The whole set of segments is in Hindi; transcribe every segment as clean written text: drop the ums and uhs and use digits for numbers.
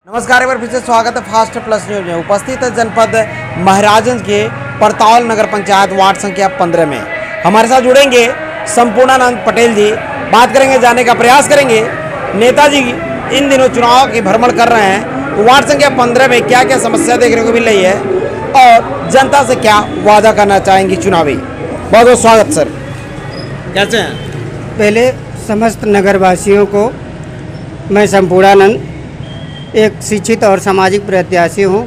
नमस्कार, एक बार फिर से स्वागत है फास्ट प्लस न्यूज में। उपस्थित है जनपद महाराजगंज के परतौल नगर पंचायत वार्ड संख्या 15 में। हमारे साथ जुड़ेंगे संपूर्णानंद पटेल जी। बात करेंगे, जानने का प्रयास करेंगे नेताजी इन दिनों चुनाव की भ्रमण कर रहे हैं, तो वार्ड संख्या 15 में क्या क्या समस्या देखने को मिल रही है और जनता से क्या वादा करना चाहेंगी चुनावी। बहुत बहुत स्वागत सर। कैसे हैं? पहले समस्त नगरवासियों को मैं संपूर्णानंद एक शिक्षित और सामाजिक प्रत्याशी हूँ,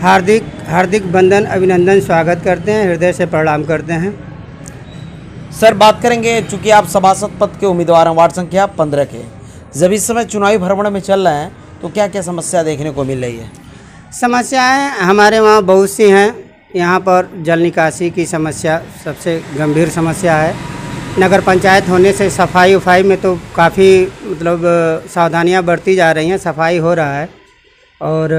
हार्दिक वंदन अभिनंदन स्वागत करते हैं, हृदय से प्रणाम करते हैं। सर बात करेंगे, चूंकि आप सभासद पद के उम्मीदवार हैं वार्ड संख्या 15 के, जब इस समय चुनावी भ्रमण में चल रहे हैं तो क्या क्या समस्या देखने को मिल रही है? समस्याएं हमारे वहाँ बहुत सी हैं। यहाँ पर जल निकासी की समस्या सबसे गंभीर समस्या है। नगर पंचायत होने से सफाई उफाई में तो काफ़ी सावधानियां बरती जा रही हैं, सफाई हो रहा है और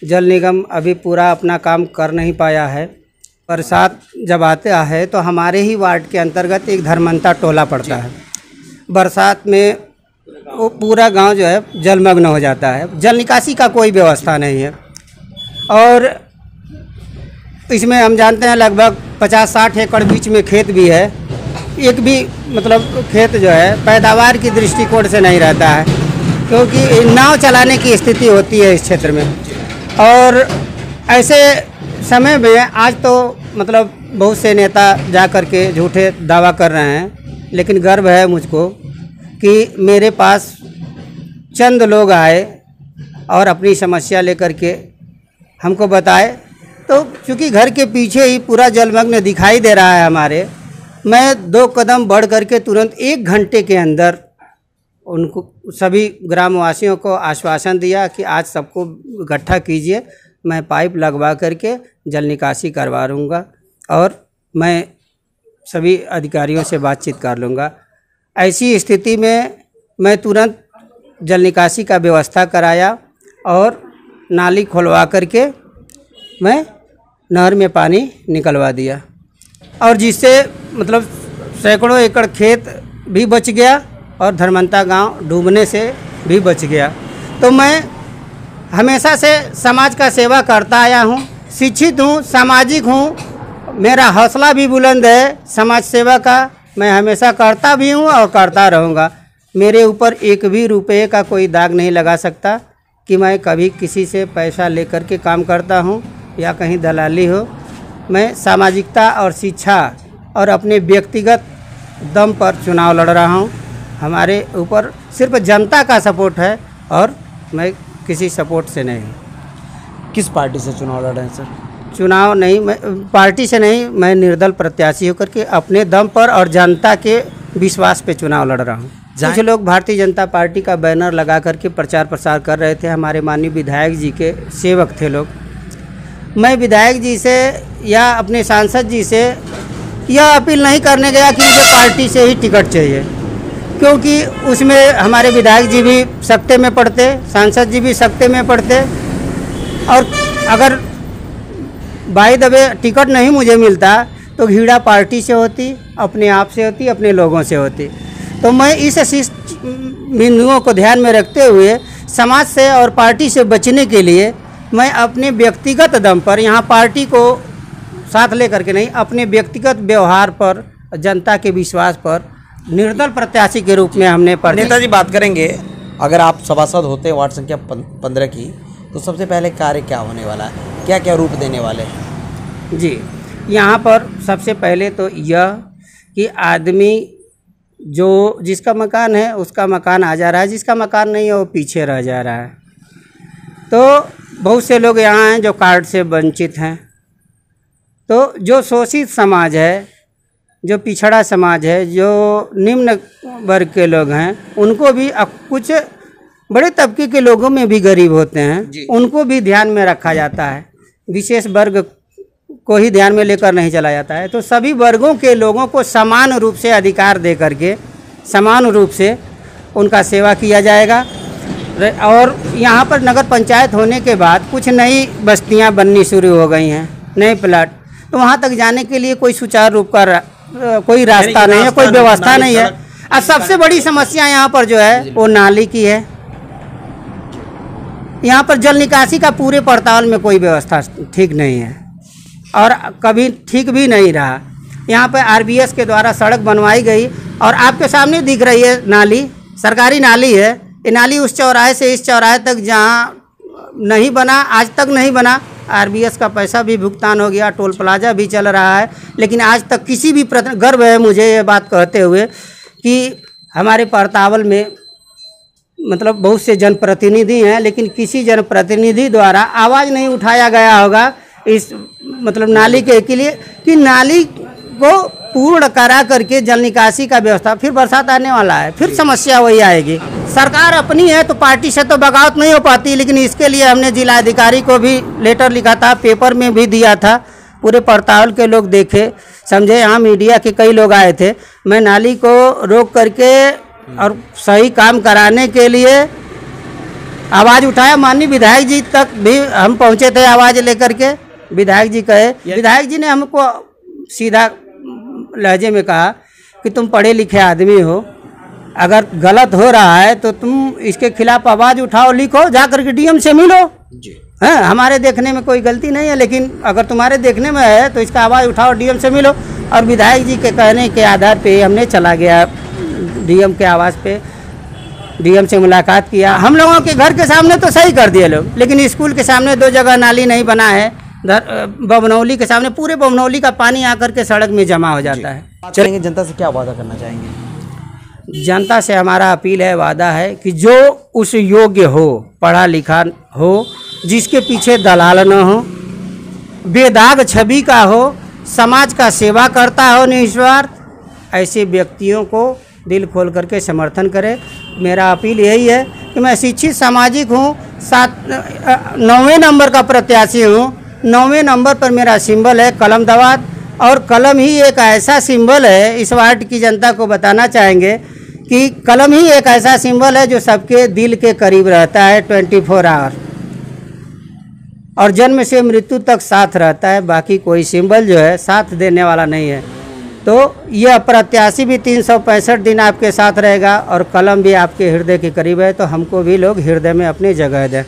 जल निगम अभी पूरा अपना काम कर नहीं पाया है। बरसात जब आता है तो हमारे ही वार्ड के अंतर्गत एक धर्मंता टोला पड़ता है। बरसात में वो पूरा गांव जो है जलमग्न हो जाता है, जल निकासी का कोई व्यवस्था नहीं है। और इसमें हम जानते हैं लगभग 50-60 एकड़ बीच में खेत भी है। एक भी खेत जो है पैदावार की दृष्टिकोण से नहीं रहता है, क्योंकि नाव चलाने की स्थिति होती है इस क्षेत्र में। और ऐसे समय में आज तो बहुत से नेता जा कर के झूठे दावा कर रहे हैं, लेकिन गर्व है मुझको कि मेरे पास चंद लोग आए और अपनी समस्या लेकर के हमको बताए। तो चूँकि घर के पीछे ही पूरा जलमग्न दिखाई दे रहा है हमारे, मैं 2 कदम बढ़ करके तुरंत 1 घंटे के अंदर उनको सभी ग्रामवासियों को आश्वासन दिया कि आज सबको इकट्ठा कीजिए, मैं पाइप लगवा करके जल निकासी करवा लूँगा और मैं सभी अधिकारियों से बातचीत कर लूँगा। ऐसी स्थिति में मैं तुरंत जल निकासी का व्यवस्था कराया और नाली खोलवा करके मैं नहर में पानी निकलवा दिया, और जिससे सैकड़ों एकड़ खेत भी बच गया और धर्मंता गांव डूबने से भी बच गया। तो मैं हमेशा से समाज का सेवा करता आया हूं, शिक्षित हूं, सामाजिक हूं, मेरा हौसला भी बुलंद है समाज सेवा का। मैं हमेशा करता भी हूं और करता रहूंगा। मेरे ऊपर एक भी रुपये का कोई दाग नहीं लगा सकता कि मैं कभी किसी से पैसा लेकर के काम करता हूं या कहीं दलाली हो। मैं सामाजिकता और शिक्षा और अपने व्यक्तिगत दम पर चुनाव लड़ रहा हूं। हमारे ऊपर सिर्फ जनता का सपोर्ट है और मैं किसी सपोर्ट से नहीं। किस पार्टी से चुनाव लड़ रहे हैं सर? चुनाव नहीं, मैं पार्टी से नहीं, मैं निर्दल प्रत्याशी होकर के अपने दम पर और जनता के विश्वास पे चुनाव लड़ रहा हूँ। कुछ लोग भारतीय जनता पार्टी का बैनर लगा करके प्रचार प्रसार कर रहे थे, हमारे माननीय विधायक जी के सेवक थे लोग। मैं विधायक जी से या अपने सांसद जी से यह अपील नहीं करने गया कि मुझे पार्टी से ही टिकट चाहिए, क्योंकि उसमें हमारे विधायक जी भी सख्ते में पड़ते, सांसद जी भी सख्ते में पड़ते, और अगर बाय द वे टिकट नहीं मुझे मिलता तो घीड़ा पार्टी से होती, अपने आप से होती, अपने लोगों से होती। तो मैं इस बिंदुओं को ध्यान में रखते हुए समाज से और पार्टी से बचने के लिए मैं अपने व्यक्तिगत दम पर, यहाँ पार्टी को साथ लेकर के नहीं, अपने व्यक्तिगत व्यवहार पर, जनता के विश्वास पर निर्दल प्रत्याशी के रूप में हमने नेताजी बात करेंगे, अगर आप सभासद होते वार्ड संख्या 15 की, तो सबसे पहले कार्य क्या होने वाला है, क्या क्या रूप देने वाले हैं? जी, यहाँ पर सबसे पहले तो यह कि आदमी जो जिसका मकान है उसका मकान आ जा रहा है, जिसका मकान नहीं है वो पीछे रह जा रहा है। तो बहुत से लोग यहाँ हैं जो कार्ड से वंचित हैं। तो जो शोषित समाज है, जो पिछड़ा समाज है, जो निम्न वर्ग के लोग हैं, उनको भी कुछ बड़े तबके के लोगों में भी गरीब होते हैं, उनको भी ध्यान में रखा जाता है। विशेष वर्ग को ही ध्यान में लेकर नहीं चला जाता है। तो सभी वर्गों के लोगों को समान रूप से अधिकार दे करके समान रूप से उनका सेवा किया जाएगा। और यहाँ पर नगर पंचायत होने के बाद कुछ नई बस्तियाँ बननी शुरू हो गई हैं, नए प्लाट, तो वहाँ तक जाने के लिए कोई सुचारू रूप का कोई रास्ता नहीं है, कोई व्यवस्था नहीं है। और सबसे बड़ी समस्या यहाँ पर जो है वो नाली की है। यहाँ पर जल निकासी का पूरे पड़ताल में कोई व्यवस्था ठीक नहीं है और कभी ठीक भी नहीं रहा। यहाँ पर आरबीएस के द्वारा सड़क बनवाई गई और आपके सामने दिख रही है नाली, सरकारी नाली है। ये नाली उस चौराहे से इस चौराहे तक जहाँ नहीं बना, आज तक नहीं बना। आरबीएस का पैसा भी भुगतान हो गया, टोल प्लाजा भी चल रहा है, लेकिन आज तक किसी भी गर्व है मुझे ये बात कहते हुए कि हमारे परतावल में मतलब बहुत से जनप्रतिनिधि हैं, लेकिन किसी जनप्रतिनिधि द्वारा आवाज़ नहीं उठाया गया होगा इस मतलब नाली के लिए कि नाली को पूर्ण करा करके जल निकासी का व्यवस्था। फिर बरसात आने वाला है, फिर समस्या वही आएगी। सरकार अपनी है तो पार्टी से तो बगावत नहीं हो पाती, लेकिन इसके लिए हमने जिलाधिकारी को भी लेटर लिखा था, पेपर में भी दिया था। पूरे परतावल के लोग देखे समझे, यहाँ मीडिया के कई लोग आए थे। मैं नाली को रोक करके और सही काम कराने के लिए आवाज़ उठाया। माननीय विधायक जी तक भी हम पहुँचे थे आवाज़ लेकर के। विधायक जी कहे, विधायक जी ने हमको सीधा लहजे में कहा कि तुम पढ़े लिखे आदमी हो, अगर गलत हो रहा है तो तुम इसके खिलाफ आवाज़ उठाओ, लिखो, जा करके डीएम से मिलो जी। हाँ, हमारे देखने में कोई गलती नहीं है, लेकिन अगर तुम्हारे देखने में है तो इसका आवाज़ उठाओ, डीएम से मिलो। और विधायक जी के कहने के आधार पे हमने चला गया डीएम के आवास पे, डीएम से मुलाकात किया। हम लोगों के घर के सामने तो सही कर दिए लोग, लेकिन स्कूल के सामने 2 जगह नाली नहीं बना है। बमनौली के सामने पूरे बमनौली का पानी आकर के सड़क में जमा हो जाता है। चलेंगे, जनता से क्या वादा करना चाहेंगे? जनता से हमारा अपील है, वादा है कि जो उस योग्य हो, पढ़ा लिखा हो, जिसके पीछे दलाल न हो, बेदाग छवि का हो, समाज का सेवा करता हो निस्वार्थ, ऐसे व्यक्तियों को दिल खोल करके समर्थन करे। मेरा अपील यही है कि मैं शिक्षित सामाजिक हूँ, 9वें नंबर का प्रत्याशी हूँ। 9वें नंबर पर मेरा सिंबल है कलम दवात, और कलम ही एक ऐसा सिंबल है, इस वार्ड की जनता को बताना चाहेंगे कि कलम ही एक ऐसा सिंबल है जो सबके दिल के करीब रहता है 24 आवर, और जन्म से मृत्यु तक साथ रहता है। बाकी कोई सिंबल जो है साथ देने वाला नहीं है। तो यह प्रत्याशी भी 365 दिन आपके साथ रहेगा और कलम भी आपके हृदय के करीब है, तो हमको भी लोग हृदय में अपनी जगह दें।